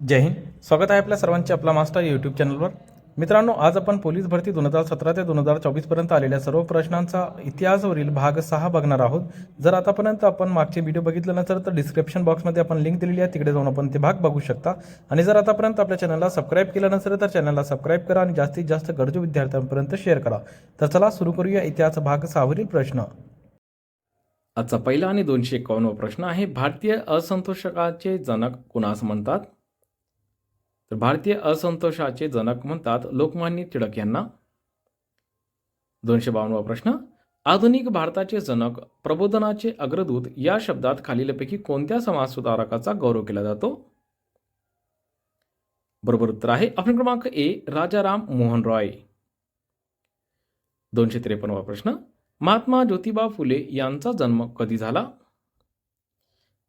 जय हिंद. स्वागत आहे आपल्या सर्वांचे आपला मास्टर यूट्यूब चॅनलवर. मित्रांनो, आज आपण पोलीस भरती 2017 ते 2024 पर्यंत आलेल्या सर्व प्रश्नांचा इतिहासावरील भाग 6 बघणार आहोत. जर आतापर्यंत आपण मागचे व्हिडिओ बघितले नसेल तर डिस्क्रिप्शन बॉक्समध्ये आपण लिंक दिलेली आहे, तिकडे जाऊन आपण ते भाग बघू शकता. आणि जर आतापर्यंत आपल्या चॅनलला सबस्क्राईब केलं नसेल तर चॅनलला सबस्क्राईब करा आणि जास्तीत जास्त गरजू विद्यार्थ्यांपर्यंत शेअर करा. तर चला सुरू करूया इतिहास भाग 6 वरील प्रश्न. आजचा पहिला आणि 251 प्रश्न आहे, भारतीय असंतोषाचे जनक कुणास म्हणतात? तर भारतीय असंतोषाचे जनक म्हणतात लोकमान्य टिळक यांना. 252 प्रश्न, आधुनिक भारताचे जनक, प्रबोधनाचे अग्रदूत या शब्दात खालीलपैकी कोणत्या समाजसुधारकाचा गौरव केला जातो? बरोबर उत्तर आहे ऑप्शन क्रमांक ए, राजाराम मोहन रॉय. 253 प्रश्न, महात्मा ज्योतिबा फुले यांचा जन्म कधी झाला?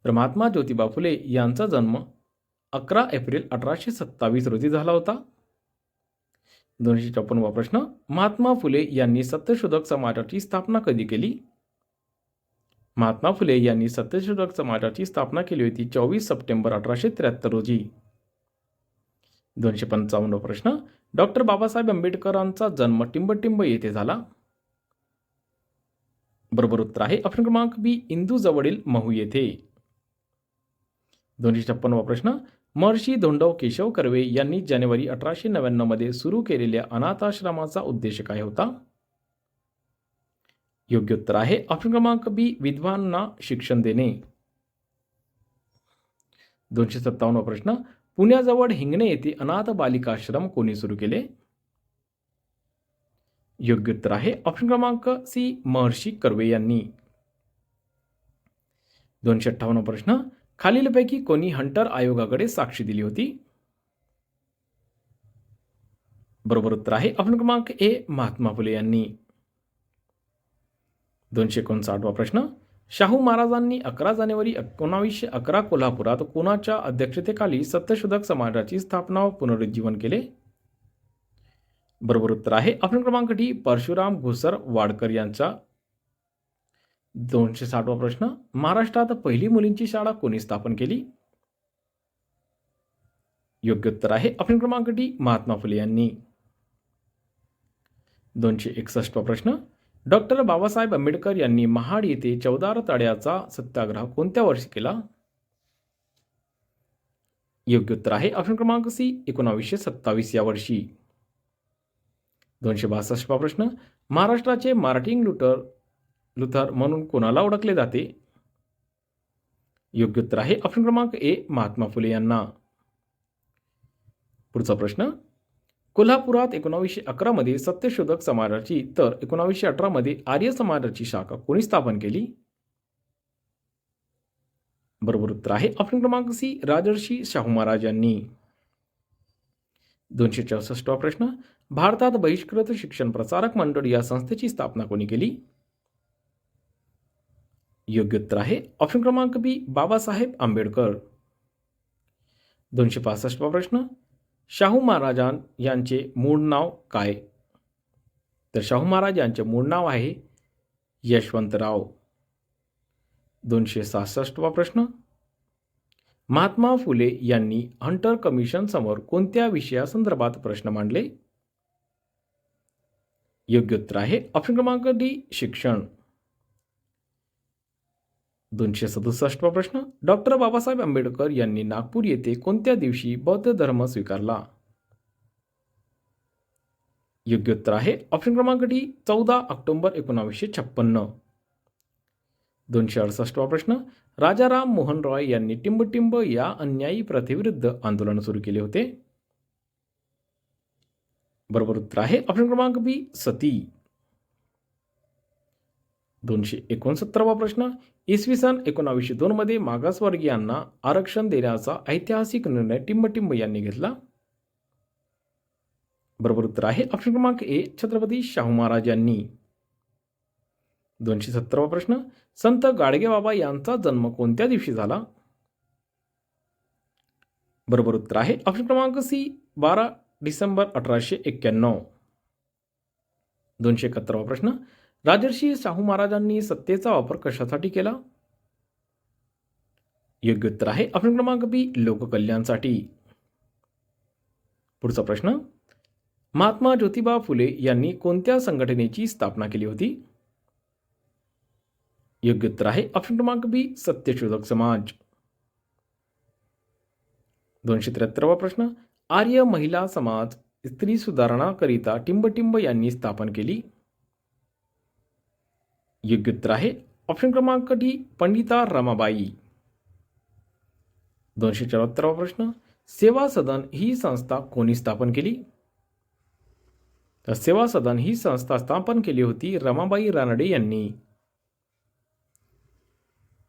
तर महात्मा ज्योतिबा फुले यांचा जन्म 11 एप्रिल 1827 रोजी झाला होता. 254 प्रश्न, महात्मा फुले यांनी सत्यशोधक समाजाची स्थापना कधी केली? महात्मा फुले यांनी सत्यशोधक समाजाची स्थापना केली होती 24 सप्टेंबर 1873 रोजी. 255 प्रश्न, डॉक्टर बाबासाहेब आंबेडकरांचा जन्म टिंबटिंब येथे झाला. बरोबर उत्तर आहे ऑप्शन क्रमांक बी, इंदूजवळील महू येथे. 256 प्रश्न, महर्षी धोंडो केशव कर्वे यांनी जानेवारी 1899 मध्ये सुरू केलेल्या अनाथाश्रमाचा उद्देश काय होता? योग्य उत्तर आहे ऑप्शन क्रमांक बी, विधवांना शिक्षण देणे. 257 प्रश्न, पुण्याजवळ हिंगणे येथे अनाथ बालिकाश्रम कोणी सुरू केले? योग्य उत्तर आहे ऑप्शन क्रमांक सी, महर्षी कर्वे यांनी. 258 प्रश्न, खालीलपैकी कोणी हंटर आयोगाकडे साक्ष दिली होती? बरोबर उत्तर आहे ऑप्शन क्रमांक ए, महात्मा फुले यांनी. 259 प्रश्न, शाहू महाराजांनी 11 जानेवारी 1911 कोल्हापुरात कोणाच्या अध्यक्षतेखाली सत्यशोधक समाजाची स्थापना व पुनरुज्जीवन केले? बरोबर उत्तर आहे ऑप्शन क्रमांक डी, परशुराम घोसर वाडकर यांचा. 260 प्रश्न, महाराष्ट्रात पहिली मुलींची शाळा कोणी स्थापन केली? योग्य उत्तर आहे ऑप्शन क्रमांक डी, महात्मा फुले यांनी. 261 प्रश्न, डॉक्टर बाबासाहेब आंबेडकर यांनी महाड येथे चौदार तळ्याचा सत्याग्रह कोणत्या वर्षी केला? योग्य उत्तर आहे ऑप्शन क्रमांक सी, 1927 या वर्षी. 262 प्रश्न, महाराष्ट्राचे मार्टिन लुथर म्हणून कोणाला ओळखले जाते? योग्य उत्तर आहे ऑप्शन क्रमांक ए, महात्मा फुले यांना. पुढचा प्रश्न, कोल्हापुरात 1911 मध्ये सत्यशोधक समाजाची तर 1918 मध्ये आर्य समाजाची शाखा कोणी स्थापन केली? बरोबर उत्तर आहे ऑप्शन क्रमांक सी, राजर्षी शाहू महाराज यांनी. 264 प्रश्न, भारतात बहिष्कृत शिक्षण प्रसारक मंडळ या संस्थेची स्थापना कोणी केली? योग्य उत्तर आहे ऑप्शन क्रमांक बी, बाबासाहेब आंबेडकर. 265 प्रश्न, शाहू महाराज यांचे मूळ नाव काय? तर शाहू महाराज यांचे मूळ नाव आहे यशवंतराव. 266 प्रश्न, महात्मा फुले यांनी हंटर कमिशन समोर कोणत्या विषयासंदर्भात प्रश्न मांडले? योग्य उत्तर आहे ऑप्शन क्रमांक डी, शिक्षण. 267 प्रश्न, डॉक्टर बाबासाहेब आंबेडकर यांनी नागपूर येथे कोणत्या दिवशी बौद्ध धर्म स्वीकारला? योग्य उत्तर आहे ऑप्शन क्रमांक डी, 14 ऑक्टोबर 1956. 268 प्रश्न, राजाराम मोहन रॉय यांनी टिंबटिंब या अन्यायी प्रथेविरुद्ध आंदोलन सुरू केले होते? बरोबर उत्तर आहे ऑप्शन क्रमांक बी, सती. 269 प्रश्न, इसवी सन 1902 मध्ये मागासवर्गीयांना आरक्षण देण्याचा ऐतिहासिक निर्णय टिंबटिंब यांनी घेतला? बरोबर उत्तर आहे ऑप्शन क्रमांक ए, छत्रपती शाहू महाराज यांनी. 270 प्रश्न, संत गाडगेबाबा यांचा जन्म कोणत्या दिवशी झाला? बरोबर उत्तर आहे ऑप्शन क्रमांक सी, 12 डिसेंबर 1891. 271 प्रश्न, राजर्षी शाहू महाराजांनी सत्तेचा वापर कशासाठी केला? योग्य उत्तर आहे ऑप्शन क्रमांक बी, लोककल्याणासाठी. पुढचा प्रश्न, महात्मा ज्योतिबा फुले यांनी कोणत्या संघटनेची स्थापना केली होती? योग्य उत्तर आहे ऑप्शन क्रमांक बी, सत्यशोधक समाज. 273वा प्रश्न, आर्य महिला समाज स्त्री सुधारणाकरिता टिंबटिंब यांनी स्थापन केली. योग्य उत्तर आहे ऑप्शन क्रमांक डी, पंडिता रमाबाई. 274वा प्रश्न, सेवा सदन ही संस्था कोणी स्थापन केली? तर सेवा सदन ही संस्था स्थापन केली होती रमाबाई रानडे यांनी.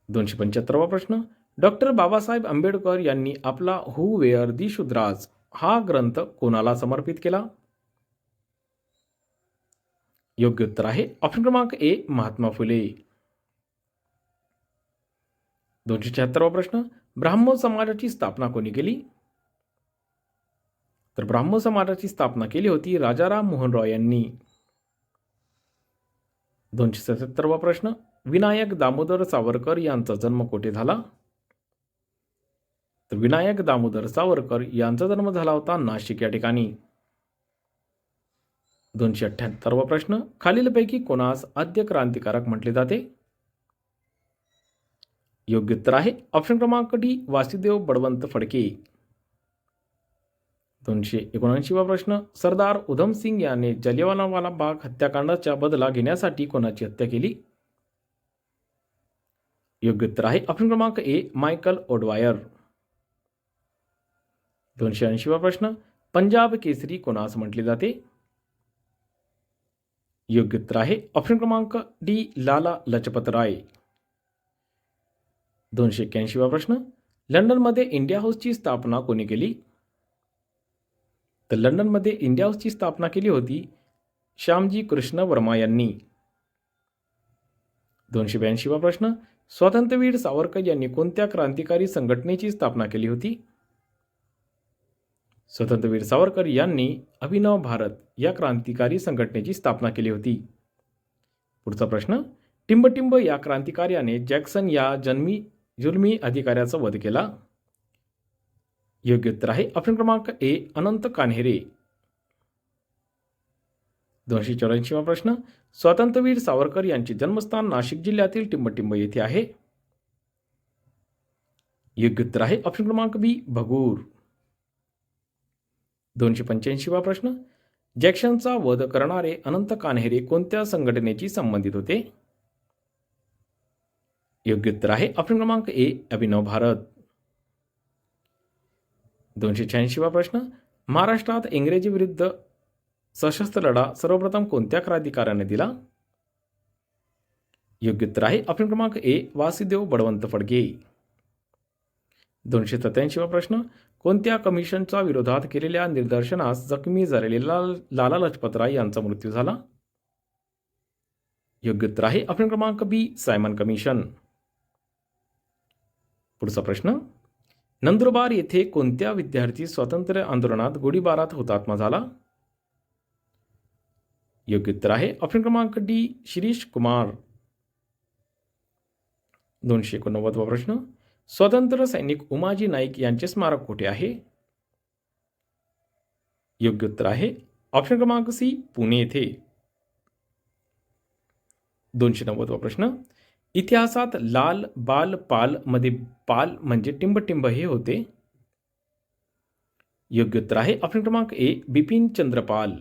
275वा प्रश्न, डॉक्टर बाबासाहेब आंबेडकर यांनी आपला हू वेअर दी शूद्राज हा ग्रंथ कोणाला समर्पित केला? योग्य उत्तर आहे ऑप्शन क्रमांक ए, महात्मा फुले. 276वा प्रश्न, ब्राह्मो समाजाची स्थापना कोणी केली? तर ब्राह्मो समाजाची स्थापना केली होती राजाराम मोहन रॉय यांनी. 277वा प्रश्न, विनायक दामोदर सावरकर यांचा जन्म कोठे झाला? तर विनायक दामोदर सावरकर यांचा जन्म झाला होता नाशिक या ठिकाणी. 278वा प्रश्न, खालीलपैकी कोणास आद्य क्रांतिकारक म्हटले जाते? योग्य उत्तर आहे ऑप्शन क्रमांक डी, वासुदेव बळवंत फडके. 279वा प्रश्न, सरदार उधम सिंग याने जालियनवाला बाग हत्याकांडाचा बदला घेण्यासाठी कोणाची हत्या केली? योग्य उत्तर आहे ऑप्शन क्रमांक ए, मायकल ओडवायर. 280वा प्रश्न, पंजाब केसरी कोणास म्हटले जाते? योग्य उत्तर आहे ऑप्शन क्रमांक डी, लाला लजपत राय. 281वा प्रश्न, लंडनमध्ये इंडिया हाऊसची स्थापना कोणी केली? तर लंडनमध्ये इंडिया हाऊसची स्थापना केली होती श्यामजी कृष्ण वर्मा यांनी. 282वा प्रश्न, स्वातंत्र्यवीर सावरकर यांनी कोणत्या क्रांतिकारी संघटनेची स्थापना केली होती? स्वातंत्र्यवीर सावरकर यांनी अभिनव भारत या क्रांतिकारी संघटनेची स्थापना केली होती. पुढचा प्रश्न, टिंबटिंब या क्रांतिकार्याने जॅक्सन या जुलमी अधिकाऱ्याचा वध केला. योग्य उत्तर आहे ऑप्शन क्रमांक ए, अनंत कान्हेरे. 284वा प्रश्न, स्वातंत्र्यवीर सावरकर यांचे जन्मस्थान नाशिक जिल्ह्यातील टिंबटिंब येथे आहे. योग्य उत्तर आहे ऑप्शन क्रमांक बी, भगूर. 285वा प्रश्न, जॅक्सनचा वध करणारे अनंत कान्हेरे कोणत्या संघटनेशी संबंधित होते? योग्य उत्तर आहे ऑप्शन क्रमांक ए, अभिनव भारत. 286वा प्रश्न, महाराष्ट्रात इंग्रजी विरुद्ध सशस्त्र लढा सर्वप्रथम कोणत्या क्रांतिकारकाने दिला? योग्य उत्तर आहे ऑप्शन क्रमांक ए, वासुदेव बळवंत फडके. 287वा प्रश्न, कोणत्या कमिशनच्या विरोधात केलेल्या निदर्शनास जखमी झालेले लाला लजपत राय यांचा मृत्यू झाला? योग्य उत्तर आहे ऑप्शन क्रमांक बी, सायमन कमिशन. पुढचा प्रश्न, नंदुरबार येथे कोणत्या विद्यार्थी स्वातंत्र्य आंदोलनात गोळीबारात हुतात्मा झाला? योग्य उत्तर आहे ऑप्शन क्रमांक डी, शिरीष कुमार. 289वा प्रश्न, स्वातंत्र्य सैनिक उमाजी नाईक यांचे स्मारक कुठे आहे? योग्य उत्तर आहे ऑप्शन क्रमांक सी, पुणे येथे. 290वा प्रश्न, इतिहासात लाल बाल पाल मध्ये पाल म्हणजे टिंबटिंब हे होते? योग्य उत्तर आहे ऑप्शन क्रमांक ए, बिपिन चंद्रपाल.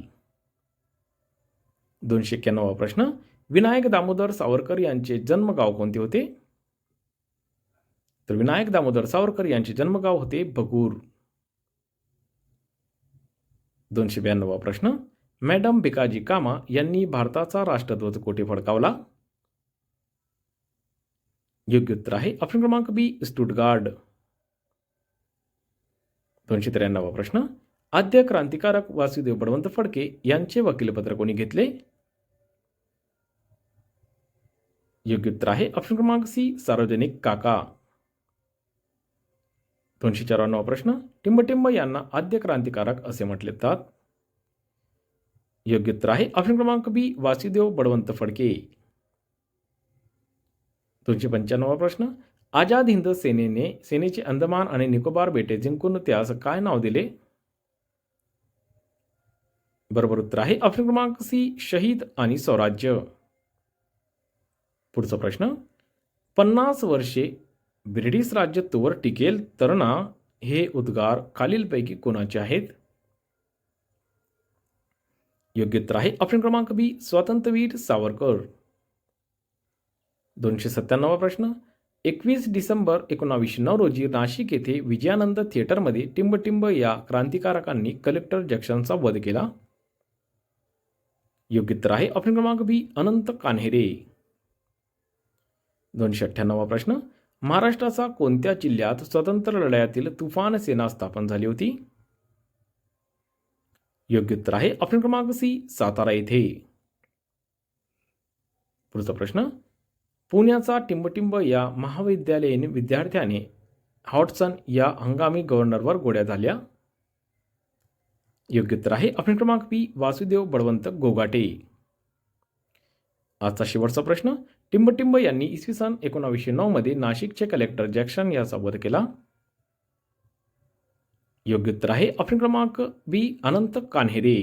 291वा प्रश्न, विनायक दामोदर सावरकर यांचे जन्मगाव कोणते होते? तर विनायक दामोदर सावरकर यांचे जन्मगाव होते भगूर. 292वा प्रश्न, मॅडम भिकाजी कामा यांनी भारताचा राष्ट्रध्वज कोठे फडकावला? योग्य उत्तर आहे ऑप्शन क्रमांक बी, स्टुटगार्ड. 293वा प्रश्न, आद्य क्रांतिकारक वासुदेव बळवंत फडके यांचे वकीलपत्र कोणी घेतले? योग्य उत्तर आहे ऑप्शन क्रमांक सी, सार्वजनिक काका. 294वा प्रश्न, टिंबटिंब यांना आद्य क्रांतिकारक असे म्हटले जातात? योग्य उत्तर आहे ऑप्शन क्रमांक बी, वासुदेव बळवंत फडके. 295वा प्रश्न, आझाद हिंद सेनेचे अंदमान आणि निकोबार बेटे जिंकून त्यास काय नाव दिले? बरोबर उत्तर आहे ऑप्शन क्रमांक सी शहीद आणि स्वराज्य. पुढचा प्रश्न 50 वर्षे ब्रिटिश राज्य तोवर टिकेल तर ना हे उद्गार खालीलपैकी कोणाचे आहेत? योग्य उत्तर आहे ऑप्शन क्रमांक बी स्वातंत्र्यवीर सावरकर. 297 प्रश्न 21 डिसेंबर 1909 रोजी नाशिक येथे विजयानंद थिएटरमध्ये टिंबटिंब या क्रांतिकारकांनी कलेक्टर जॅक्सनचा वध केला. योग्य उत्तर आहे ऑप्शन क्रमांक बी अनंत कान्हेरे. 298 प्रश्न महाराष्ट्राचा कोणत्या जिल्ह्यात स्वतंत्र लढ्यातील तुफान सेना स्थापन झाली होती? योग्य उत्तर आहे ऑप्शन क्रमांक सी सातारा येथे. पुढचा प्रश्न पुण्याचा टिंबटिंब या महाविद्यालयीन विद्यार्थ्याने हॉटसन या हंगामी गव्हर्नरवर गोळ्या झाल्या. योग्य उत्तर आहे ऑप्शन क्रमांक बी वासुदेव बळवंत गोगाटे. आजचा शेवटचा प्रश्न टिंबटिंब यांनी इसवी सन 1909 मध्ये नाशिकचे कलेक्टर जॅक्सन याचा वध केला. योग्य उत्तर आहे ऑप्शन क्रमांक बी अनंत कान्हेरे.